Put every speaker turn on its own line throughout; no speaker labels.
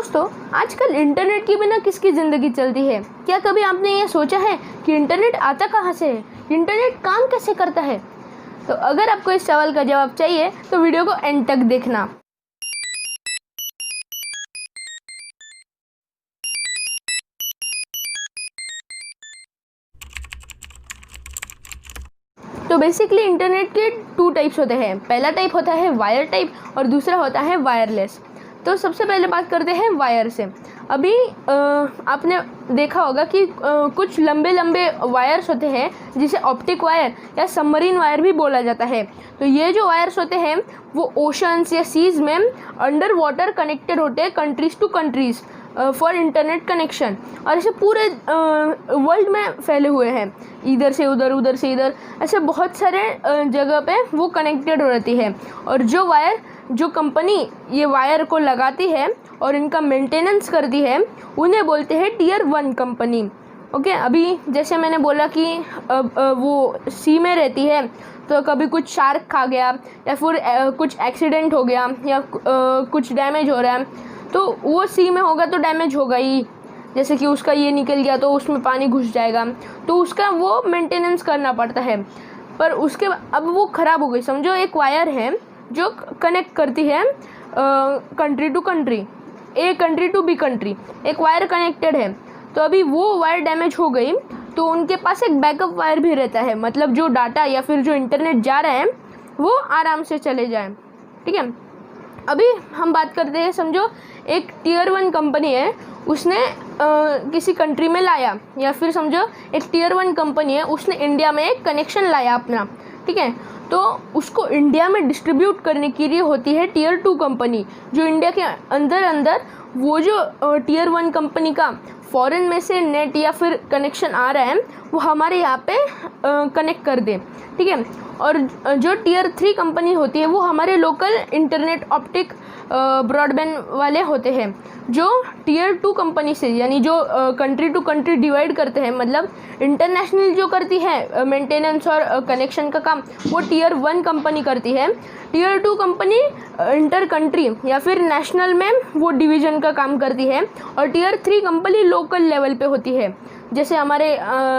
दोस्तों, आजकल इंटरनेट के बिना किसकी ज़िंदगी चलती है? क्या कभी आपने ये सोचा है कि इंटरनेट आता कहाँ से है? इंटरनेट काम कैसे करता है? तो अगर आपको इस सवाल का जवाब चाहिए तो वीडियो को एंड तक देखना। तो बेसिकली इंटरनेट के 2 टाइप्स होते हैं। पहला टाइप होता है वायर टाइप और दूसरा होता है वायरलेस। तो सबसे पहले बात करते हैं वायर से। अभी आपने देखा होगा कि कुछ लंबे लंबे वायर्स होते हैं जिसे ऑप्टिक वायर या सबमरीन वायर भी बोला जाता है। तो ये जो वायर्स होते हैं वो ओशंस या सीज में अंडर वाटर कनेक्टेड होते हैं countries to countries for internet connection, और ऐसे पूरे वर्ल्ड में फैले हुए हैं, इधर से उधर उधर से इधर, ऐसे बहुत सारे जगह पे वो कनेक्टेड हो रहती है। और जो कंपनी ये वायर को लगाती है और इनका मेंटेनेंस करती है उन्हें बोलते हैं टियर 1 कंपनी। ओके, अभी जैसे मैंने बोला कि वो सी में रहती है, तो कभी कुछ शार्क खा गया या फिर कुछ एक्सीडेंट हो गया या कुछ डैमेज हो रहा है, तो वो सी में होगा तो डैमेज होगा ही। जैसे कि उसका ये निकल गया तो उसमें पानी घुस जाएगा, तो उसका वो मेंटेनेंस करना पड़ता है। पर उसके अब वो ख़राब हो गई, समझो एक वायर है जो कनेक्ट करती है country to country, A country to B country, एक वायर कनेक्टेड है। तो अभी वो वायर डैमेज हो गई तो उनके पास एक बैकअप वायर भी रहता है, मतलब जो डाटा या फिर जो इंटरनेट जा रहा है वो आराम से चले जाए। ठीक है, अभी हम बात करते हैं, समझो एक टियर 1 कंपनी है, उसने किसी कंट्री में लाया, या फिर समझो एक टियर 1 कंपनी है, उसने इंडिया में एक कनेक्शन लाया अपना। ठीक है, तो उसको इंडिया में डिस्ट्रीब्यूट करने के लिए होती है टियर 2 कंपनी, जो इंडिया के अंदर वो जो टियर 1 कंपनी का फॉरेन में से नेट या फिर कनेक्शन आ रहा है वो हमारे यहाँ पे कनेक्ट कर दे। ठीक है, और जो टियर 3 कंपनी होती है वो हमारे लोकल इंटरनेट ऑप्टिक ब्रॉडबैंड वाले होते हैं, जो टियर 2 कंपनी से, यानी जो कंट्री टू कंट्री डिवाइड करते हैं, मतलब इंटरनेशनल जो करती है मेंटेनेंस और कनेक्शन का काम, वो टियर 1 कंपनी करती है। टियर 2 कंपनी इंटर कंट्री या फिर नेशनल में वो डिवीज़न का काम करती है, और टियर 3 कंपनी लोकल लेवल पे होती है। जैसे हमारे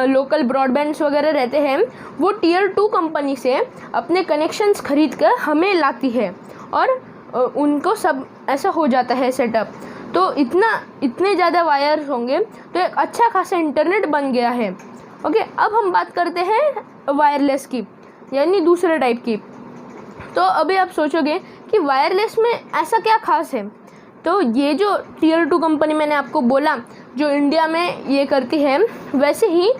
लोकल ब्रॉडबैंड्स वगैरह रहते हैं, वो टियर 2 कंपनी से अपने कनेक्शंस खरीद कर हमें लाती है, और उनको सब ऐसा हो जाता है सेटअप। तो इतने ज़्यादा वायर्स होंगे तो एक अच्छा खासा इंटरनेट बन गया है। ओके, अब हम बात करते हैं वायरलेस की, यानी दूसरे टाइप की। तो अभी आप सोचोगे कि वायरलेस में ऐसा क्या खास है? तो ये जो टियर 2 कंपनी मैंने आपको बोला जो इंडिया में ये करती है, वैसे ही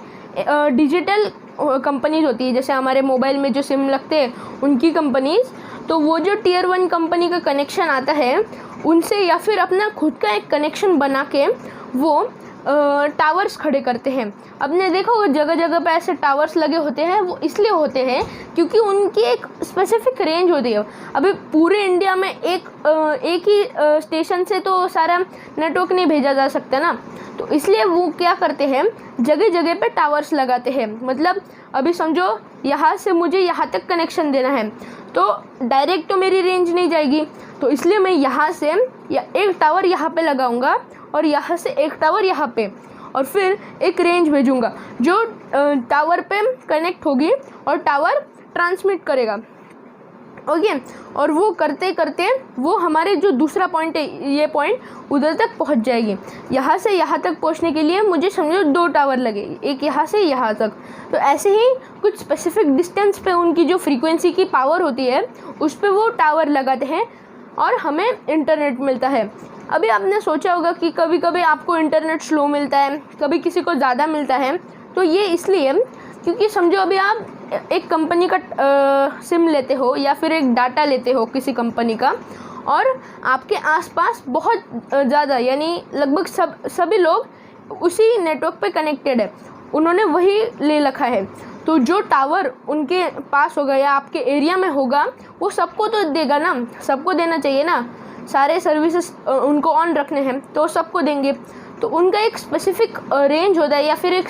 डिजिटल कंपनीज होती है, जैसे हमारे मोबाइल में जो सिम लगते हैं उनकी कंपनीज़, तो वो जो टियर 1 कंपनी का कनेक्शन आता है उनसे या फिर अपना खुद का एक कनेक्शन बना के वो टावर्स खड़े करते हैं। आपने देखा होगा जगह जगह पे ऐसे टावर्स लगे होते हैं, वो इसलिए होते हैं क्योंकि उनकी एक स्पेसिफिक रेंज होती है। अभी पूरे इंडिया में एक ही स्टेशन से तो सारा नेटवर्क नहीं भेजा जा सकता ना, तो इसलिए वो क्या करते हैं, जगह जगह पे टावर्स लगाते हैं। मतलब अभी समझो यहाँ से मुझे यहाँ तक कनेक्शन देना है, तो डायरेक्ट तो मेरी रेंज नहीं जाएगी, तो इसलिए मैं यहाँ से या एक टावर यहाँ पे लगाऊंगा और यहाँ से एक टावर यहाँ पे, और फिर एक रेंज भेजूंगा जो टावर पे कनेक्ट होगी और टावर ट्रांसमिट करेगा। ओके, और वो करते करते वो हमारे जो दूसरा पॉइंट है, ये पॉइंट उधर तक पहुंच जाएगी। यहाँ से यहाँ तक पहुंचने के लिए मुझे समझो 2 टावर लगे, एक यहाँ से यहाँ तक। तो ऐसे ही कुछ स्पेसिफिक डिस्टेंस पे उनकी जो फ्रीक्वेंसी की पावर होती है उस पर वो टावर लगाते हैं और हमें इंटरनेट मिलता है। अभी आपने सोचा होगा कि कभी कभी आपको इंटरनेट स्लो मिलता है, कभी किसी को ज़्यादा मिलता है। तो ये इसलिए क्योंकि समझो अभी आप एक कंपनी का सिम लेते हो या फिर एक डाटा लेते हो किसी कंपनी का, और आपके आसपास बहुत ज़्यादा, यानी लगभग सभी लोग उसी नेटवर्क पे कनेक्टेड है, उन्होंने वही ले रखा है। तो जो टावर उनके पास होगा या आपके एरिया में होगा वो सबको तो देगा ना, सबको देना चाहिए ना, सारे सर्विसेज उनको ऑन रखने हैं तो सबको देंगे। तो उनका एक स्पेसिफिक रेंज होता है या फिर एक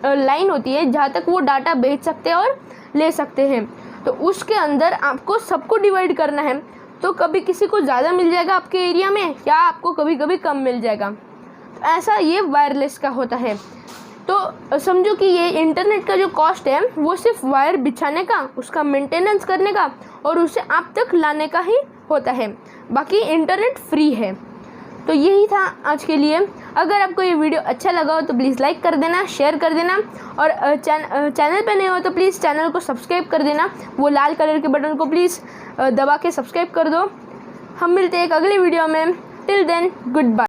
लाइन होती है जहाँ तक वो डाटा भेज सकते हैं और ले सकते हैं। तो उसके अंदर आपको सबको डिवाइड करना है, तो कभी किसी को ज़्यादा मिल जाएगा आपके एरिया में, या आपको कभी कभी कम मिल जाएगा। तो ऐसा ये वायरलेस का होता है। तो समझो कि ये इंटरनेट का जो कॉस्ट है वो सिर्फ वायर बिछाने का, उसका मेंटेनेंस करने का और उसे आप तक लाने का ही होता है, बाकी इंटरनेट फ्री है। तो यही था आज के लिए। अगर आपको ये वीडियो अच्छा लगा हो तो प्लीज़ लाइक कर देना, शेयर कर देना, और चैनल पे नए हो तो प्लीज़ चैनल को सब्सक्राइब कर देना। वो लाल कलर के बटन को प्लीज़ दबा के सब्सक्राइब कर दो। हम मिलते हैं एक अगली वीडियो में। Till then, good bye.